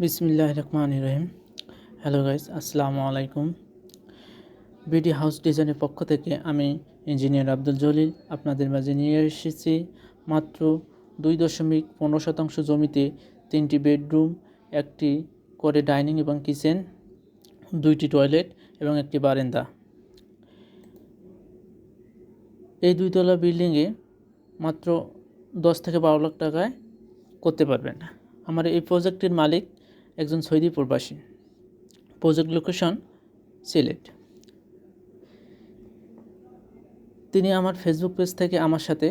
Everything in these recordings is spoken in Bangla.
বিসমিল্লাহির রহমানির রহিম। হ্যালো গাইস, আসসালামু আলাইকুম। বিডি হাউস ডিজাইনের পক্ষ থেকে আমি ইঞ্জিনিয়ার আব্দুল জলিল আপনাদের মাঝে নিয়ে এসেছি মাত্র 2.15% জমিতে 3টি বেডরুম, একটি করে ডাইনিং এবং কিচেন, 2টি টয়লেট এবং একটি বারান্দা। এই দুইতলা বিল্ডিংয়ে মাত্র 10 থেকে 12 লাখ টাকায় করতে পারবেন। আমার এই প্রজেক্টের মালিক একজন সৌদি প্রবাসী। Project location Sylhet. তিনি আমার ফেসবুক পেজ থেকে আমার সাথে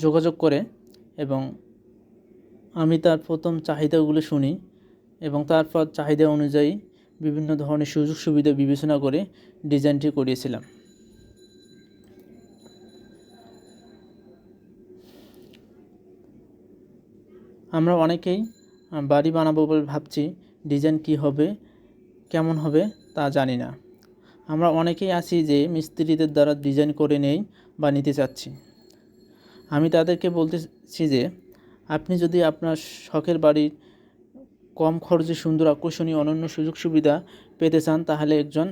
যোগাযোগ করে এবং আমি তার প্রথম চাহিদাগুলো শুনি এবং তারপর চাহিদা অনুযায়ী বিভিন্ন ধরনের সুযোগ সুবিধা বিবেচনা করে ডিজাইনটি করিয়েছিলাম। আমরা অনেকেই বাড়ি বানাবো বলে ভাবছি, ডিজাইন কী হবে, কেমন হবে তা জানি না। আমরা অনেকেই আছি যে মিস্ত্রিদের দ্বারা ডিজাইন করে নেই বা নিতে চাচ্ছি। আমি তাদেরকে বলতেছি যে আপনি যদি আপনার শখের বাড়ির কম খরচে সুন্দর আকর্ষণীয় অনন্য সুযোগ সুবিধা পেতে চান, তাহলে একজন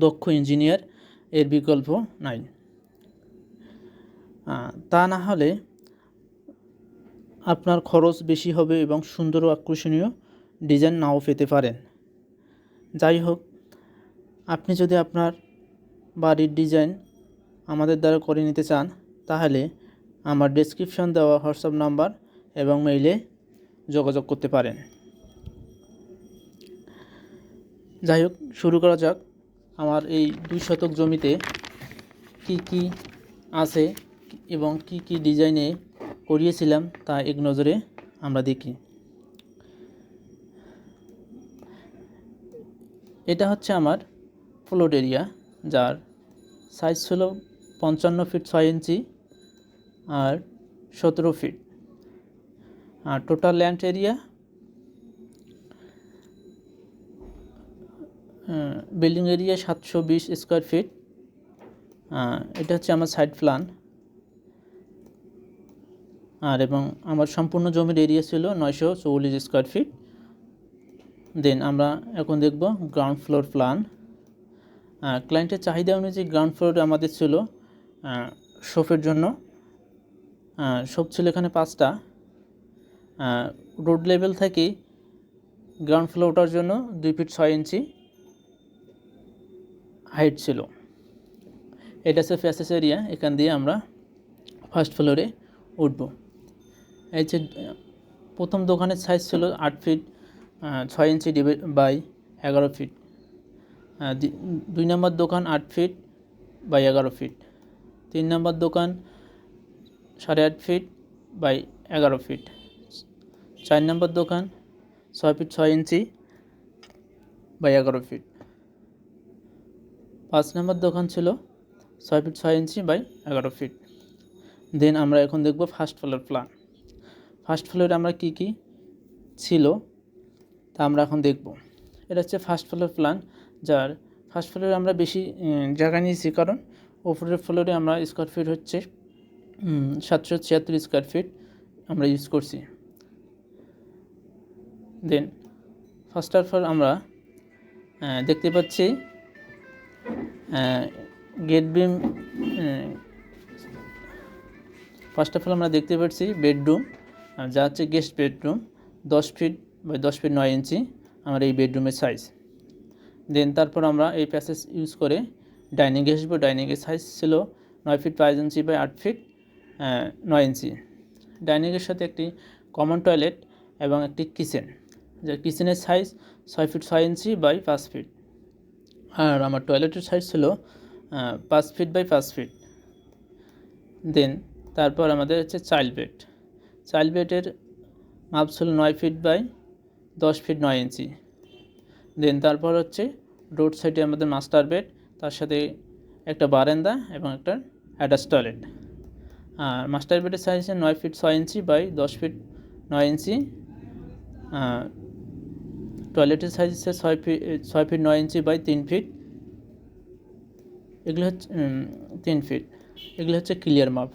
দক্ষ ইঞ্জিনিয়ার এর বিকল্প নাই। তা না হলে আপনার খরচ বেশি হবে এবং সুন্দর ও আকর্ষণীয় ডিজাইন নাও পেতে পারেন। যাই হোক, আপনি যদি আপনার বাড়ির ডিজাইন আমাদের দ্বারা করে নিতে চান, তাহলে আমার ডেসক্রিপশন দেওয়া হোয়াটসঅ্যাপ নাম্বার এবং মেইলে যোগাযোগ করতে পারেন। যাই হোক, শুরু করা যাক। আমার এই 2 শতক জমিতে কি কি আছে এবং কি কি ডিজাইনে করিয়েছিলাম তা এক নজরে আমরা দেখি। এটা হচ্ছে আমার প্লট এরিয়া, যার সাইজ ছিল 55 ফিট 6 ইঞ্চি আর 17 ফিট। আর total land area, building area 720 square feet. এটা হচ্ছে আমার সাইড প্ল্যান। আর এবং আমার সম্পূর্ণ জমির এরিয়া ছিল 944 স্কোয়ার ফিট। দেন আমরা এখন দেখব গ্রাউন্ড ফ্লোর প্ল্যান। ক্লায়েন্টের চাহিদা অনুযায়ী গ্রাউন্ড ফ্লোরে আমাদের ছিল শপের জন্য শপ ছিল এখানে 5টা। রোড লেভেল থেকে গ্রাউন্ড ফ্লোর ওঠার জন্য 2 ফিট 6 ইঞ্চি হাইট ছিল। এটা হচ্ছে প্যাসেজ এরিয়া, এখান দিয়ে আমরা ফার্স্ট ফ্লোরে উঠব। এই যে প্রথম দোকানের সাইজ ছিল 8 ফিট 6 ইঞ্চি বাই 11 ফিট। 2 নম্বর দোকান 8 ফিট বাই 11 ফিট। 3 নম্বর দোকান 8.5 ফিট বাই 11 ফিট। 4 নম্বর দোকান 6 ফিট 6 ইঞ্চি বাই 11 ফিট। 5 নম্বর দোকান ছিল 6 ফিট 6 ইঞ্চি বাই 11 ফিট। দেন আমরা এখন দেখব ফার্স্ট ফ্লোর প্ল্যান। ফার্স্ট ফ্লোরে আমরা কি কি ছিল তা আমরা এখন দেখব। এটা হচ্ছে ফার্স্ট ফ্লোর প্ল্যান, যার ফার্স্ট ফ্লোরে আমরা বেশি জায়গা নিয়েছি, কারণ ওপরের ফ্লোরে আমরা স্কোয়ার ফিট হচ্ছে 776 স্কোয়ার ফিট আমরা ইউজ করছি। দেন ফার্স্ট অফ অল আমরা দেখতে পাচ্ছি gate beam. First of all আমরা দেখতে পাচ্ছি বেডরুম, যা হচ্ছে guest bedroom, 10 feet by 10 feet 9 inch আমার এই বেডরুমের সাইজ। দেন তারপর আমরা এই প্যাসেজ ইউজ করে ডাইনিংয়ে আসবো। ডাইনিংয়ের সাইজ ছিল 9 feet 5 inch by 8 feet 9 inch. ডাইনিংয়ের সাথে একটি কমন টয়লেট এবং একটি কিচেন, যে কিচেনের size 6 feet 6 inch by 5 feet. আর আমার টয়লেটের সাইজ ছিল 5 ফিট বাই 5 ফিট। দেন তারপর আমাদের হচ্ছে চাইল্ড বেড। চাইল্ড বেডের মাপ ছিল 9 ফিট বাই 10 ফিট 9 ইঞ্চি। দেন তারপর হচ্ছে রোড সাইডে আমাদের মাস্টার বেড, তার সাথে একটা বারান্দা এবং একটা অ্যাটাচ টয়লেট। আর মাস্টার বেডের size 9 feet 6 inch by 10 feet 9 inch. টয়লেটের সাইজ হচ্ছে 6 ফিট 9 ইঞ্চি বাই 3 ফিট। এগুলো হচ্ছে 3 ফিট। এগুলো হচ্ছে ক্লিয়ার মাপ।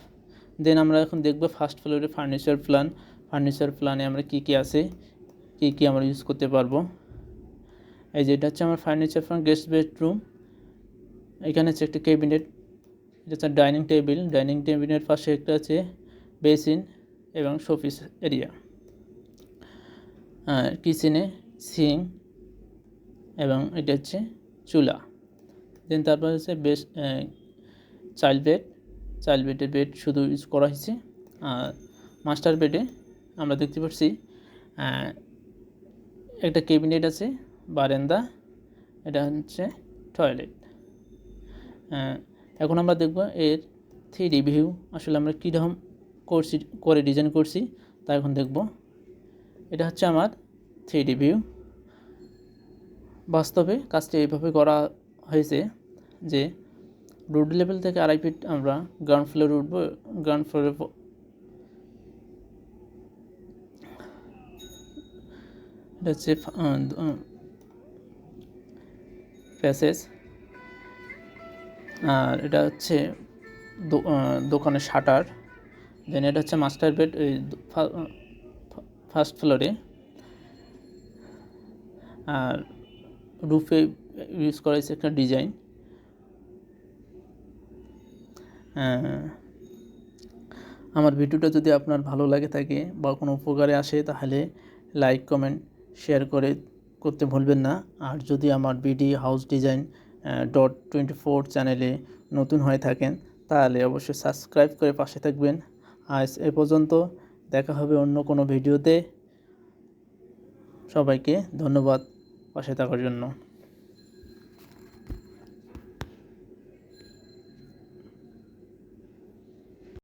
দেন আমরা এখন দেখব ফার্স্ট ফ্লোরে ফার্নিচার প্ল্যান। ফার্নিচার প্ল্যানে আমরা কী কী আছে, কী কী কী আমরা ইউজ করতে পারবো। এই যে এটা হচ্ছে আমার ফার্নিচার ফ্রম গেস্ট বেডরুম। এখানে হচ্ছে একটা ক্যাবিনেট, এটা হচ্ছে ডাইনিং টেবিল। ডাইনিং টেবিলের পাশে একটা আছে বেসিন এবং শোপিস এরিয়া। কিচেনে সিং এবং এটা হচ্ছে চুলা। দেন তারপর হচ্ছে চাইল্ড বেডের বেড শুধু ইউজ করা হয়েছে। আর মাস্টার বেডে আমরা দেখতে পাচ্ছি একটা ক্যাবিনেট আছে, বারান্দা, এটা হচ্ছে টয়লেট। এখন আমরা দেখব এর 3D ভিউ আসলে আমরা কীরকম করে ডিজাইন করছি তা এখন দেখব। এটা হচ্ছে আমার 3D ভিউ। বাস্তবে কাজটি এইভাবে করা হয়েছে যে রোড লেভেল থেকে 2.5 ফিট আমরা গ্রাউন্ড ফ্লোরে উঠবো। গ্রাউন্ড ফ্লোরে এটা হচ্ছে প্যাসেজ, আর এটা হচ্ছে দোকানের শাটার। দেন এটা হচ্ছে মাস্টার বেড এই ফার্স্ট ফ্লোরে। আর রুফে ইউজ করা হয়েছে একটা ডিজাইন। আমার ভিডিওটা যদি আপনার ভালো লাগে থাকে বা কোনো উপকারে আসে তাহলে লাইক কমেন্ট শেয়ার করতে ভুলবেন না। আর যদি আমার বিডি হাউস ডিজাইন .24 চ্যানেলে নতুন হয়ে থাকেন তাহলে অবশ্যই সাবস্ক্রাইব করে পাশে থাকবেন। আজ এ পর্যন্ত, দেখা হবে অন্য কোনো ভিডিওতে। সবাইকে ধন্যবাদ পাশে থাকার জন্য।